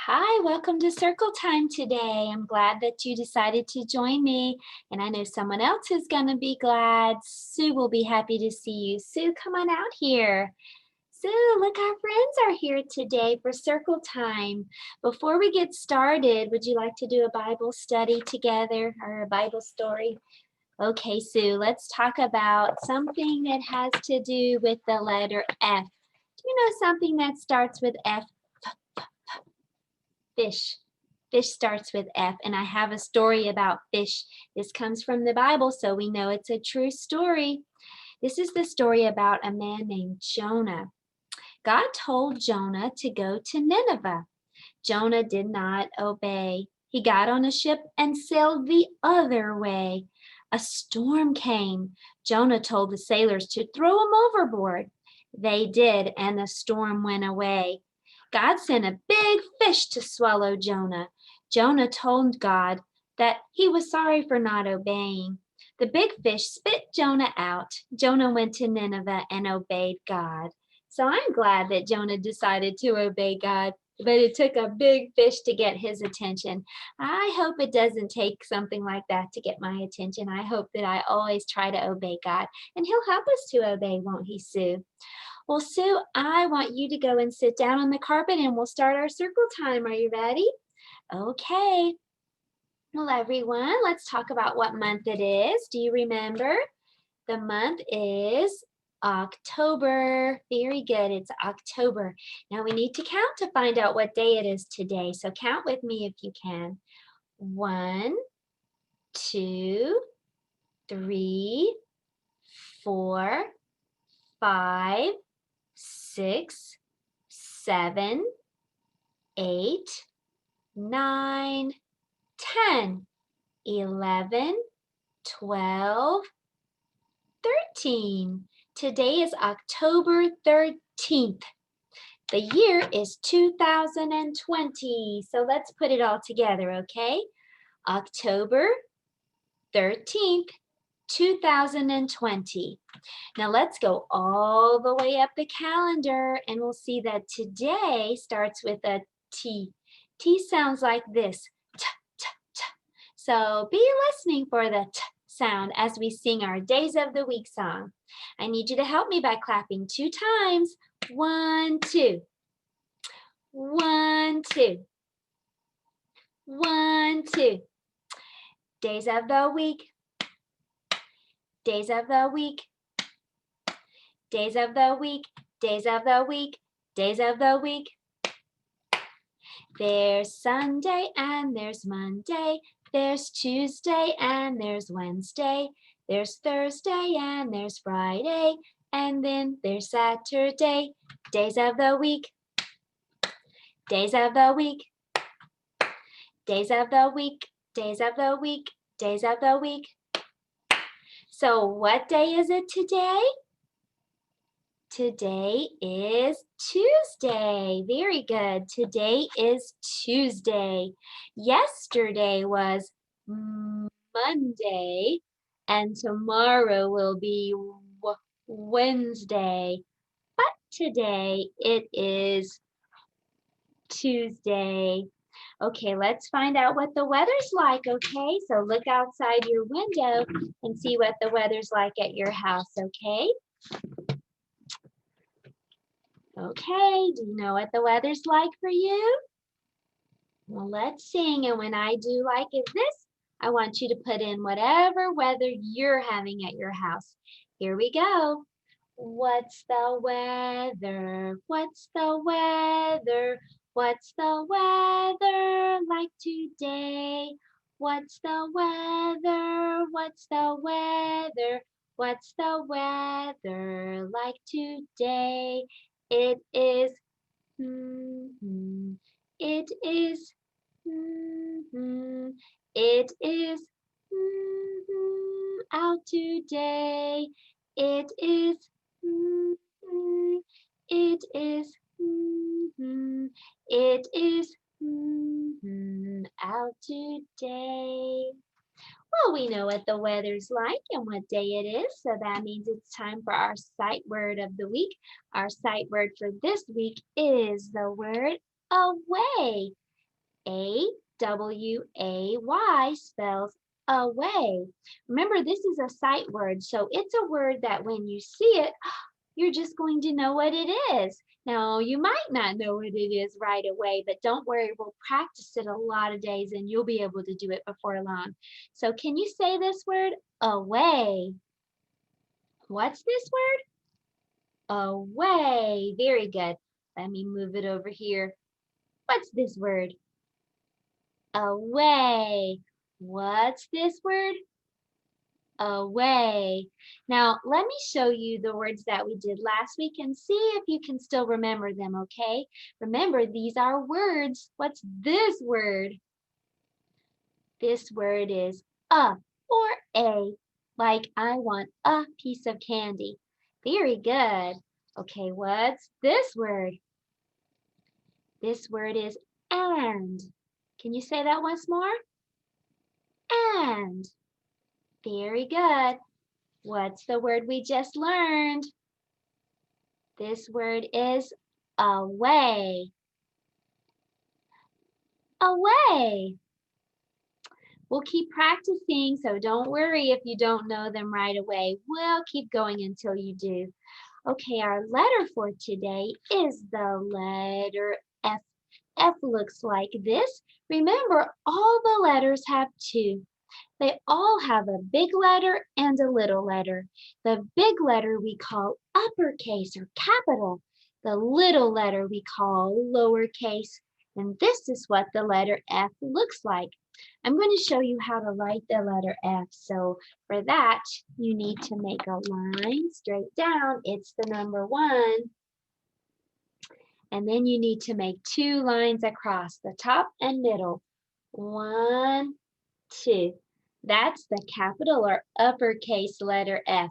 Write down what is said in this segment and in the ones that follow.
Hi, welcome to Circle Time today. I'm glad that you decided to join me, and I know someone else is going to be glad. Sue will be happy to see you. Sue, come on out here. Sue, look, our friends are here today for Circle Time. Before we get started, would you like to do a Bible study together or a Bible story? Okay, Sue, let's talk about something that has to do with the letter F. Do you know something that starts with F? Fish. Fish starts with F, and I have a story about fish. This comes from the Bible, so we know it's a true story. This is the story about a man named Jonah. God told Jonah to go to Nineveh. Jonah did not obey. He got on a ship and sailed the other way. A storm came. Jonah told the sailors to throw him overboard. They did, and the storm went away. God sent a big fish to swallow Jonah. Jonah told God that he was sorry for not obeying. The big fish spit Jonah out. Jonah went to Nineveh and obeyed God. So I'm glad that Jonah decided to obey God, but it took a big fish to get his attention. I hope it doesn't take something like that to get my attention. I hope that I always try to obey God, and He'll help us to obey, won't He, Sue? Well, Sue, I want you to go and sit down on the carpet and we'll start our circle time. Are you ready? Okay. Well, everyone, let's talk about what month it is. Do you remember? The month is October. Very good. It's October. Now we need to count to find out what day it is today. So count with me if you can. 1, 2, 3, 4, 5, 6, 7, 8, 9, 10, 11, 12, 13. Today is October 13th. The year is 2020. So let's put it all together, okay? October 13th, 2020. Now let's go all the way up the calendar and we'll see that today starts with a T. T sounds like this. T, t, t. So be listening for the T sound as we sing our Days of the Week song. I need you to help me by clapping 2 times. 1, 2. 1, 2. 1, 2. Days of the week. Days of the week. Days of the week. Days of the week. Days of the week. There's Sunday and there's Monday. There's Tuesday and there's Wednesday. There's Thursday and there's Friday. And then there's Saturday. Days of the week. Days of the week. Days of the week. Days of the week. Days of the week. So what day is it today? Today is Tuesday. Very good. Today is Tuesday. Yesterday was Monday, and tomorrow will be Wednesday. But today it is Tuesday. Okay, let's find out what the weather's like, okay? So look outside your window and see what the weather's like at your house, okay? Okay, do you know what the weather's like for you? Well, let's sing, and when I do like it this, I want you to put in whatever weather you're having at your house. Here we go. What's the weather? What's the weather? What's the weather like today? What's the weather? What's the weather? What's the weather like today? It is, it is, it is out today. It is, it is, it is out today. Well, we know what the weather's like and what day it is, so that means it's time for our sight word of the week. Our sight word for this week is the word away. A-W-A-Y spells away. Remember, this is a sight word, so it's a word that when you see it, you're just going to know what it is. Now, you might not know what it is right away, but don't worry, we'll practice it a lot of days and you'll be able to do it before long. So can you say this word? Away. What's this word? Away. Very good. Let me move it over here. What's this word? Away. What's this word? Away. Now, let me show you the words that we did last week and see if you can still remember them, okay? Remember, these are words. What's this word? This word is a or a, like I want a piece of candy. Very good. Okay, what's this word? This word is and. Can you say that once more? And. Very good. What's the word we just learned? This word is away. Away. We'll keep practicing, so don't worry if you don't know them right away. We'll keep going until you do. Okay, our letter for today is the letter F. F looks like this. Remember, all the letters have two. They all have a big letter and a little letter. The big letter we call uppercase or capital. The little letter we call lowercase. And this is what the letter F looks like. I'm going to show you how to write the letter F. So for that, you need to make a line straight down. It's the number 1. And then you need to make 2 lines across the top and middle. 1, 2. That's the capital or uppercase letter F.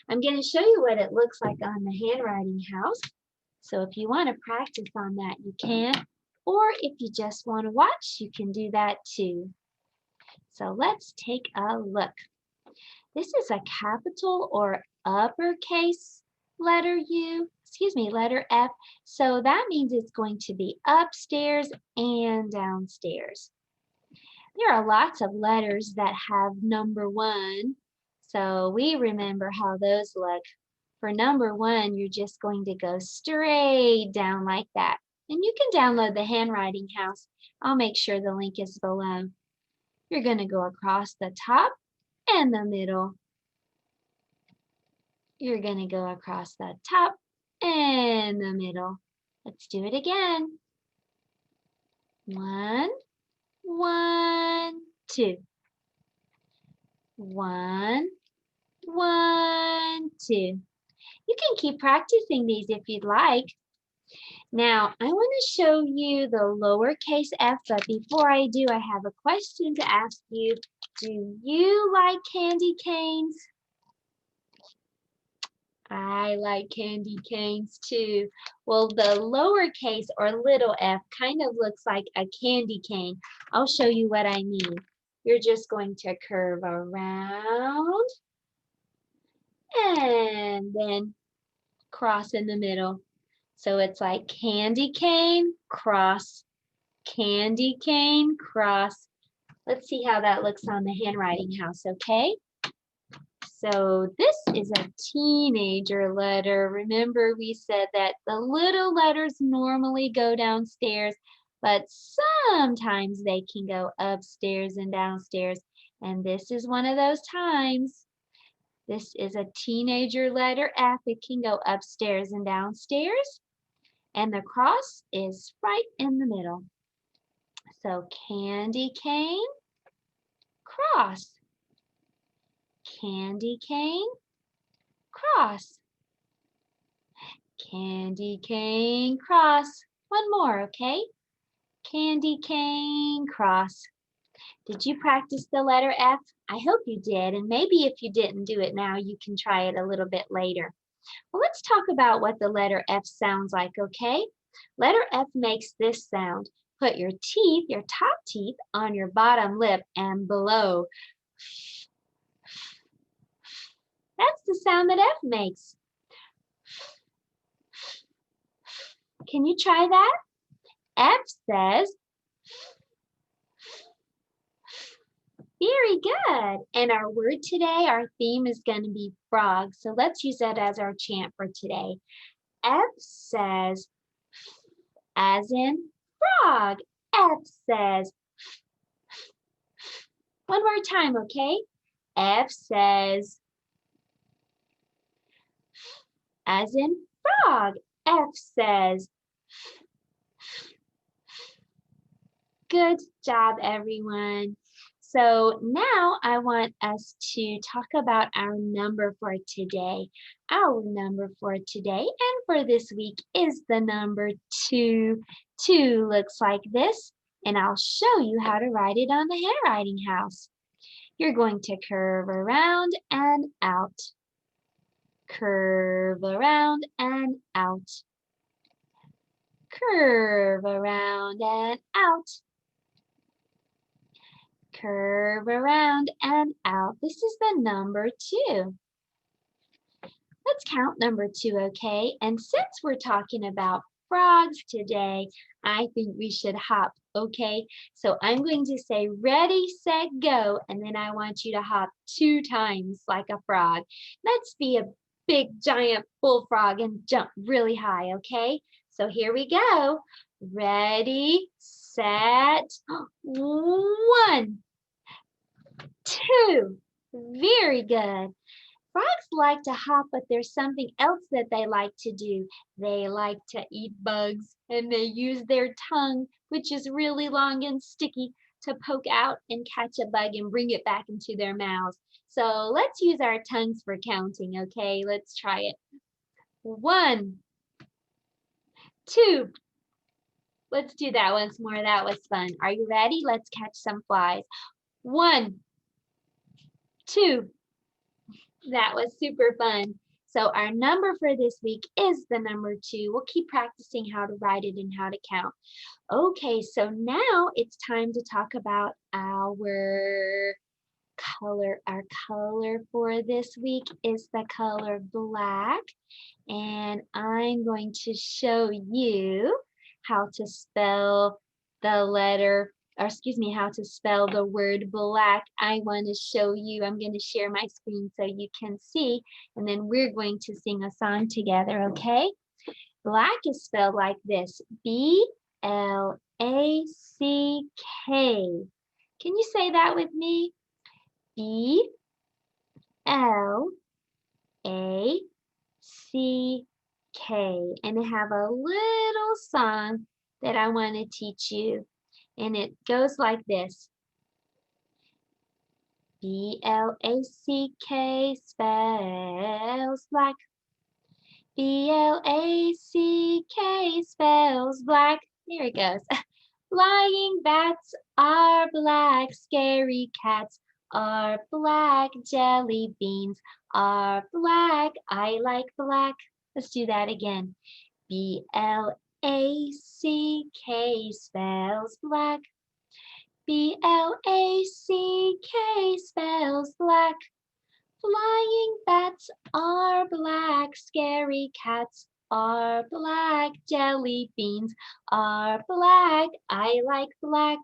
I'm going to show you what it looks like on the handwriting house. So if you want to practice on that, you can. Or if you just want to watch, you can do that too. So let's take a look. This is a capital or uppercase letter letter F. So that means it's going to be upstairs and downstairs. There are lots of letters that have number 1, so we remember how those look. For number 1, you're just going to go straight down like that. And you can download the handwriting house. I'll make sure the link is below. You're going to go across the top and the middle. You're going to go across the top and the middle. Let's do it again. 1, 1, 2. 1, 1, 2. You can keep practicing these if you'd like. Now, I want to show you the lowercase f, but before I do, I have a question to ask you. Do you like candy canes? I like candy canes too. Well, the lowercase or little f kind of looks like a candy cane. I'll show you what I mean. You're just going to curve around and then cross in the middle. So it's like candy cane, cross, candy cane, cross. Let's see how that looks on the handwriting house, okay? So this is a teenager letter. Remember we said that the little letters normally go downstairs, but sometimes they can go upstairs and downstairs. And this is one of those times. This is a teenager letter F. It can go upstairs and downstairs. And the cross is right in the middle. So candy cane, cross. Candy cane, cross. Candy cane, cross. One more, okay? Candy cane, cross. Did you practice the letter F? I hope you did, and maybe if you didn't do it now, you can try it a little bit later. Well, let's talk about what the letter F sounds like, okay? Letter F makes this sound. Put your teeth, your top teeth, on your bottom lip and blow. That's the sound that F makes. Can you try that? F says, Very good. And our word today, our theme is going to be frog. So let's use that as our chant for today. F says as in frog. F says one more time, okay? F says as in frog. F says good job, everyone. So now I want us to talk about our number for today. Our number for today and for this week is the number 2. 2 looks like this, and I'll show you how to write it on the handwriting house. You're going to curve around and out. Curve around and out. Curve around and out. Curve around and out. This is the number 2. Let's count number 2, okay? And since we're talking about frogs today, I think we should hop, okay? So I'm going to say ready, set, go, and then I want you to hop 2 times like a frog. Let's be a big giant bullfrog and jump really high, okay? So here we go. Ready, set, 1, 2. Very good. Frogs like to hop, but there's something else that they like to do. They like to eat bugs, and they use their tongue, which is really long and sticky, to poke out and catch a bug and bring it back into their mouths. So let's use our tongues for counting, okay? Let's try it. 1, 2. Let's do that once more. That was fun. Are you ready? Let's catch some flies. 1, 2. That was super fun. So our number for this week is the number 2. We'll keep practicing how to write it and how to count. Okay, so now it's time to talk about our color. Our color for this week is the color black. And I'm going to show you how to spell the letter, or excuse me, how to spell the word black. I want to show you, I'm going to share my screen so you can see, and then we're going to sing a song together, okay? Black is spelled like this, B-L-A-C-K. Can you say that with me? B-L-A-C-K. And I have a little song that I want to teach you. And it goes like this. B-L-A-C-K spells black. B-L-A-C-K spells black. Here it goes. Flying bats are black. Scary cats are black. Jelly beans are black. I like black. Let's do that again. B-L-A-C-K spells black. B-L-A-C-K spells black. Flying bats are black. Scary cats are black. Jelly beans are black. I like black.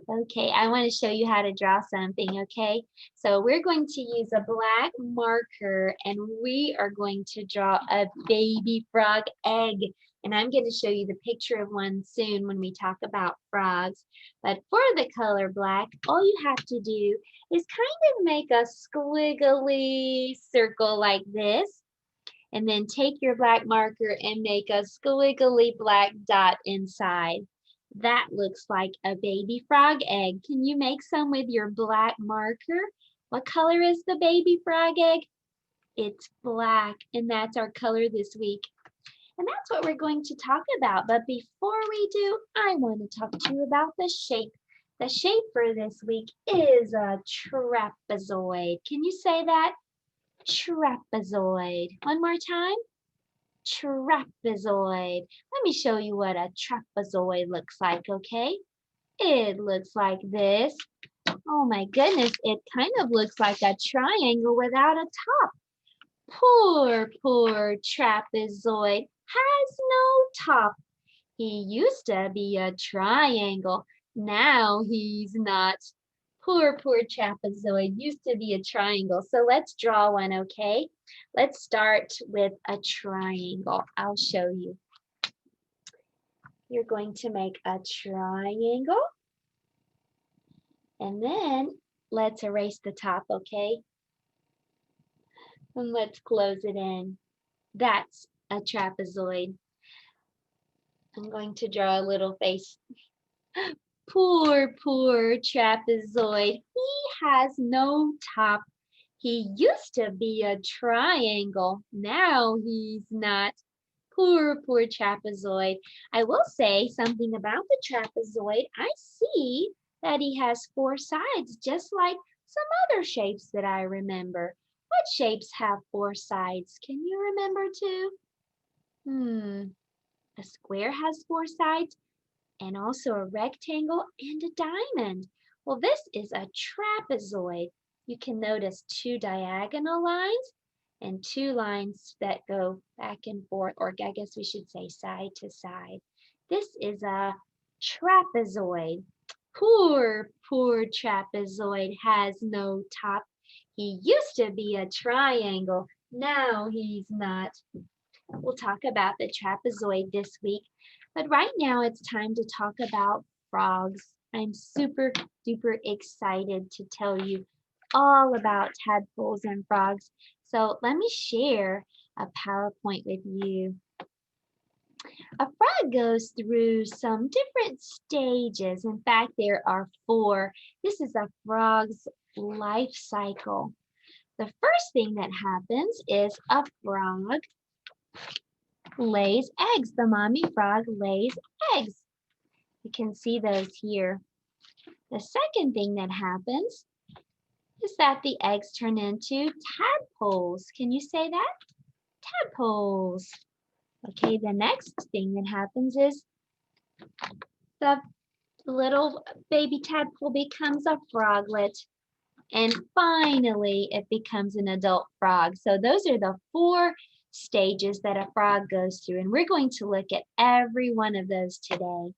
Okay, I want to show you how to draw something, okay? So we're going to use a black marker and we are going to draw a baby frog egg. And I'm going to show you the picture of one soon when we talk about frogs. But for the color black, all you have to do is kind of make a squiggly circle like this. And then take your black marker and make a squiggly black dot inside. That looks like a baby frog egg. Can you make some with your black marker? What color is the baby frog egg? It's black, and that's our color this week. And that's what we're going to talk about. But before we do, I want to talk to you about the shape. The shape for this week is a trapezoid. Can you say that? Trapezoid. One more time. Trapezoid. Let me show you what a trapezoid looks like, okay? It looks like this. Oh my goodness, it kind of looks like a triangle without a top. Poor trapezoid has no top. He used to be a triangle. Now he's not. Poor trapezoid. Used to be a triangle. So let's draw one, okay? Let's start with a triangle. I'll show you. You're going to make a triangle. And then let's erase the top, okay? And let's close it in. That's a trapezoid. I'm going to draw a little face. Poor trapezoid. He has no top. He used to be a triangle. Now he's not. Poor trapezoid. I will say something about the trapezoid. I see that he has four sides, just like some other shapes that I remember. What shapes have four sides? Can you remember too? A square has four sides, and also a rectangle and a diamond. Well, this is a trapezoid. You can notice two diagonal lines and two lines that go back and forth, or I guess we should say side to side. This is a trapezoid. Poor trapezoid has no top. He used to be a triangle. Now he's not. We'll talk about the trapezoid this week, but right now it's time to talk about frogs. I'm super duper excited to tell you all about tadpoles and frogs. So let me share a PowerPoint with you. A frog goes through some different stages. In fact, there are four. This is a frog's life cycle. The first thing that happens is a frog lays eggs. The mommy frog lays eggs. You can see those here. The second thing that happens is that the eggs turn into tadpoles. Can you say that? Tadpoles. Okay, the next thing that happens is the little baby tadpole becomes a froglet. And finally, it becomes an adult frog. So those are the four stages that a frog goes through. And we're going to look at every one of those today.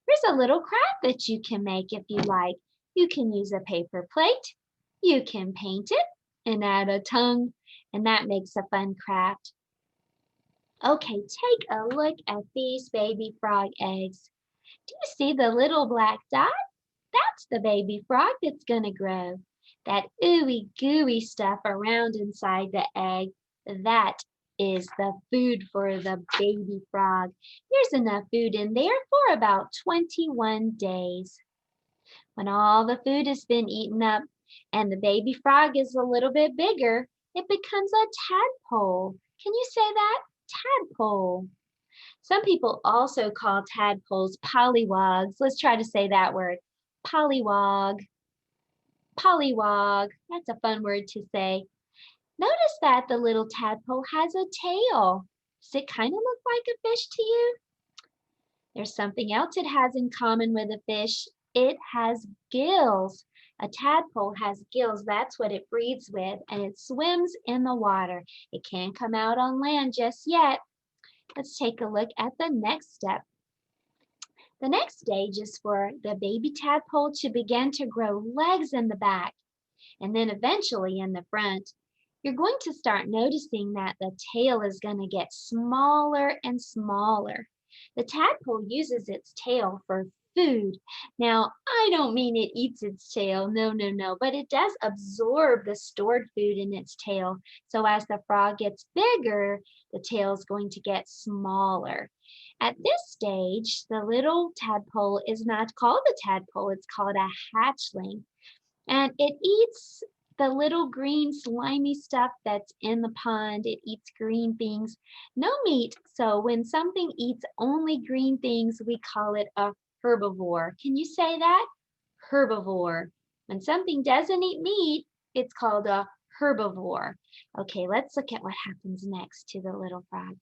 Here's a little craft that you can make if you like. You can use a paper plate. You can paint it and add a tongue, and that makes a fun craft. Okay, take a look at these baby frog eggs. Do you see the little black dot? That's the baby frog that's going to grow. That ooey gooey stuff around inside the egg, that is the food for the baby frog. There's enough food in there for about 21 days. When all the food has been eaten up and the baby frog is a little bit bigger, it becomes a tadpole. Can you say that? Tadpole. Some people also call tadpoles pollywogs. Let's try to say that word. Pollywog. Pollywog. That's a fun word to say. Notice that the little tadpole has a tail. Does it kind of look like a fish to you? There's something else it has in common with a fish. It has gills. A tadpole has gills. That's what it breathes with, and it swims in the water. It can't come out on land just yet. Let's take a look at the next step. The next stage is for the baby tadpole to begin to grow legs in the back and then eventually in the front. You're going to start noticing that the tail is going to get smaller and smaller. The tadpole uses its tail for food. Now, I don't mean it eats its tail, no, but it does absorb the stored food in its tail. So as the frog gets bigger, the tail is going to get smaller. At this stage, the little tadpole is not called a tadpole, it's called a hatchling. And it eats the little green slimy stuff that's in the pond. It eats green things, no meat. So when something eats only green things, we call it a herbivore. Can you say that? Herbivore. When something doesn't eat meat, it's called a herbivore. Okay, let's look at what happens next to the little frog.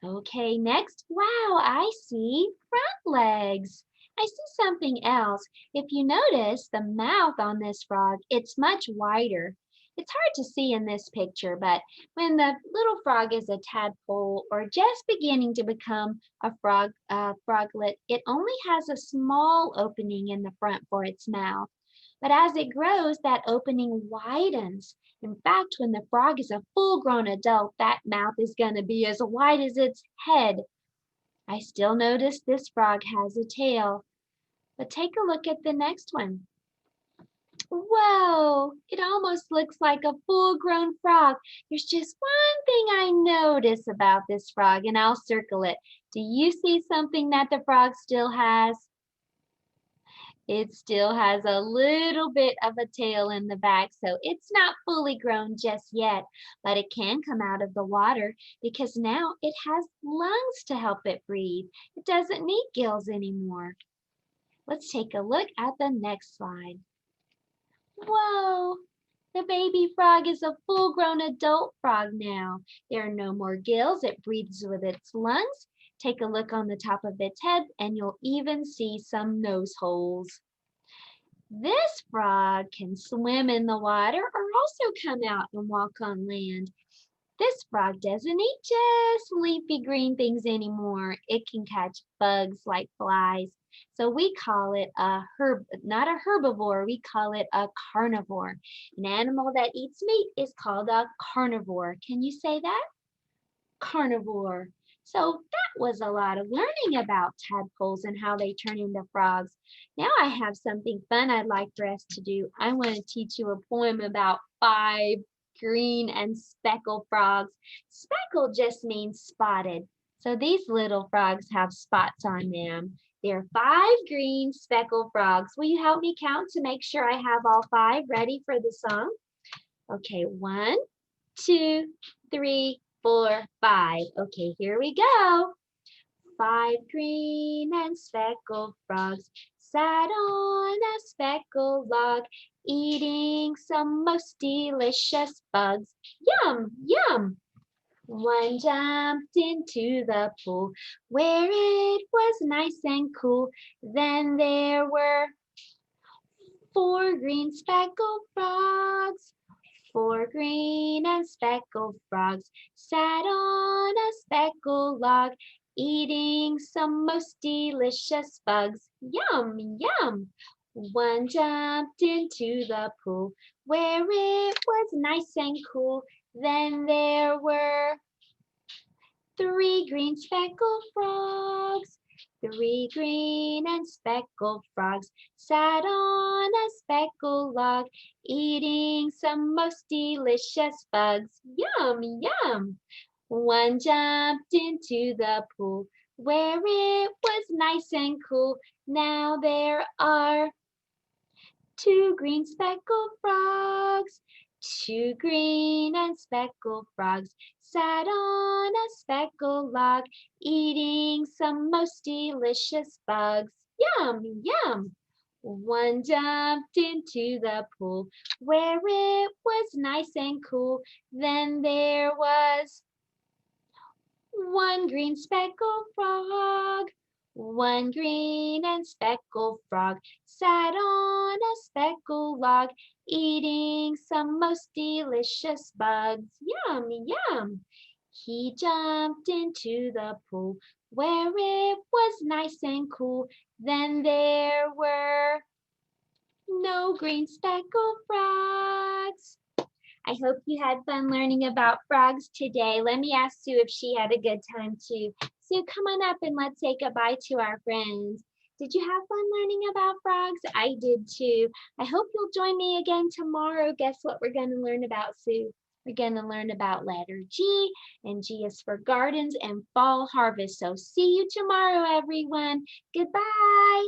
Okay, next, wow, I see front legs. I see something else. If you notice the mouth on this frog, it's much wider. It's hard to see in this picture, but when the little frog is a tadpole or just beginning to become a froglet, it only has a small opening in the front for its mouth. But as it grows, that opening widens. In fact, when the frog is a full-grown adult, that mouth is going to be as wide as its head. I still notice this frog has a tail. But take a look at the next one. Whoa, it almost looks like a full-grown frog. There's just one thing I notice about this frog, and I'll circle it. Do you see something that the frog still has? It still has a little bit of a tail in the back, so it's not fully grown just yet, but it can come out of the water because now it has lungs to help it breathe. It doesn't need gills anymore. Let's take a look at the next slide. Whoa! The baby frog is a full-grown adult frog now. There are no more gills. It breathes with its lungs. Take a look on the top of its head and you'll even see some nose holes. This frog can swim in the water or also come out and walk on land. This frog doesn't eat just leafy green things anymore. It can catch bugs like flies. So we call it not a herbivore, we call it a carnivore. An animal that eats meat is called a carnivore. Can you say that? Carnivore. So that was a lot of learning about tadpoles and how they turn into frogs. Now I have something fun I'd like for us to do. I want to teach you a poem about 5 green and speckled frogs. Speckled just means spotted. So these little frogs have spots on them. There are 5 green speckled frogs. Will you help me count to make sure I have all 5 ready for the song? Okay, 1, 2, 3, 4, 5. Okay, here we go. 5 green and speckled frogs sat on a speckled log, eating some most delicious bugs. Yum, yum! One jumped into the pool where it was nice and cool. Then there were 4 green speckled frogs. 4 green and speckled frogs sat on a speckled log, eating some most delicious bugs. Yum, yum! One jumped into the pool where it was nice and cool. Then there were 3 green speckled frogs. 3 green and speckled frogs sat on a speckled log, eating some most delicious bugs. Yum, yum! One jumped into the pool where it was nice and cool. Now there are 2 green speckled frogs. 2 green and speckled frogs sat on a speckled log, eating some most delicious bugs. Yum, yum! One jumped into the pool where it was nice and cool. Then there was 1 green speckled frog. 1 green and speckled frog sat on a speckled log, eating some most delicious bugs. Yum, yum! He jumped into the pool where it was nice and cool. Then there were no green speckled frogs. I hope you had fun learning about frogs today. Let me ask Sue if she had a good time too. Sue, come on up and let's say goodbye to our friends. Did you have fun learning about frogs? I did too. I hope you'll join me again tomorrow. Guess what we're going to learn about, Sue? We're going to learn about letter G, and G is for gardens and fall harvest. So see you tomorrow, everyone. Goodbye.